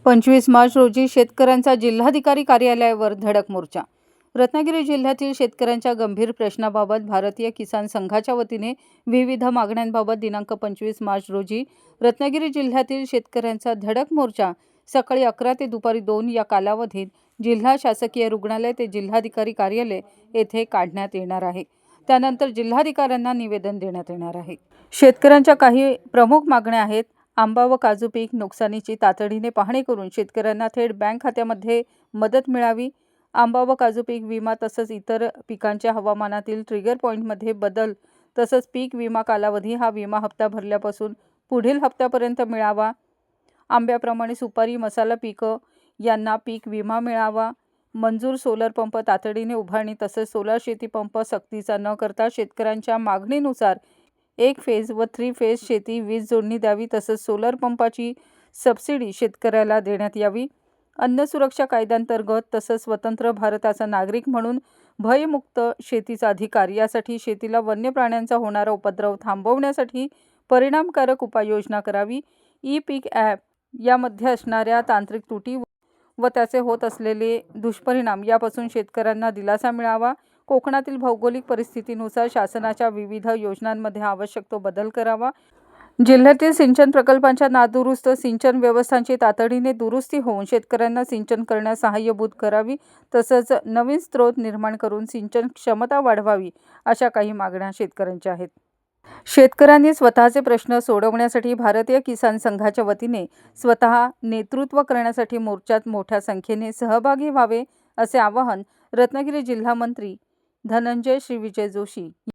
25 मार्च रोजी शेतकऱ्यांचा जिल्हाधिकारी कार्यालयावर धडक मोर्चा. रत्नागिरी जिल्ह्यातील शेतकऱ्यांच्या गंभीर प्रश्नाबाबत भारतीय किसान संघाच्या वतीने विविध मागण्यांबाबत दिनांक 25 मार्च रोजी रत्नागिरी जिल्ह्यातील शेतकऱ्यांचा धडक मोर्चा सकाळी 11 ते दुपारी 2 या कालावधीत जिल्हा शासकीय रुग्णालय ते जिल्हाधिकारी कार्यालय येथे काढण्यात येणार आहे. त्यानंतर जिल्हाधिकाऱ्यांना निवेदन देण्यात येणार आहे. शेतकऱ्यांच्या काही प्रमुख मागण्या आहेत. आंबा व काजू पीक नुकसानीची तातडीने पाहणी करून शेतकऱ्यांना थेट बँक खात्यामध्ये मदत मिळावी. आंबा व काजू पीक विमा तसंच इतर पिकांच्या हवामानातील ट्रिगर पॉईंटमध्ये बदल तसंच पीक विमा कालावधी हा विमा हप्ता भरल्यापासून पुढील हप्त्यापर्यंत मिळावा. आंब्याप्रमाणे सुपारी मसाला पिकं यांना पीक विमा मिळावा. मंजूर सोलर पंप तातडीने उभारणी तसंच सोलर शेती पंप सक्तीचा न करता शेतकऱ्यांच्या मागणीनुसार 1 फेज व 3 फेज शेती वीज जोडणी द्यावी तसंच सोलर पंपाची सबसिडी शेतकऱ्याला देण्यात यावी. अन्न सुरक्षा कायद्याअंतर्गत तसंच स्वतंत्र भारताचा नागरिक म्हणून भयमुक्त शेतीचा अधिकार यासाठी शेतीला वन्य प्राण्यांचा होणारा उपद्रव थांबवण्यासाठी परिणामकारक उपाययोजना करावी. ई-पीक ॲप यामध्ये असणाऱ्या तांत्रिक त्रुटी व त्याचे होत असलेले दुष्परिणाम यापासून शेतकऱ्यांना दिलासा मिळावा. कोकणातील भौगोलिक परिस्थितीनुसार शासनाच्या विविध योजनांमध्ये आवश्यक तो बदल करावा. जिल्ह्यातील सिंचन प्रकल्पांच्या नादुरुस्त सिंचन व्यवस्थांची तातडीने दुरुस्ती होऊन शेतकऱ्यांना सिंचन करण्यास सहाय्यभूत करावी तसंच नवीन स्रोत निर्माण करून सिंचन क्षमता वाढवावी अशा काही मागण्या शेतकऱ्यांच्या आहेत. शेतकऱ्यांनी स्वतःचे प्रश्न सोडवण्यासाठी भारतीय किसान संघाच्या वतीने स्वतः नेतृत्व करण्यासाठी मोर्चात मोठ्या संख्येने सहभागी व्हावे असे आवाहन रत्नागिरी जिल्हा मंत्री धनंजय श्रीविजय जोशी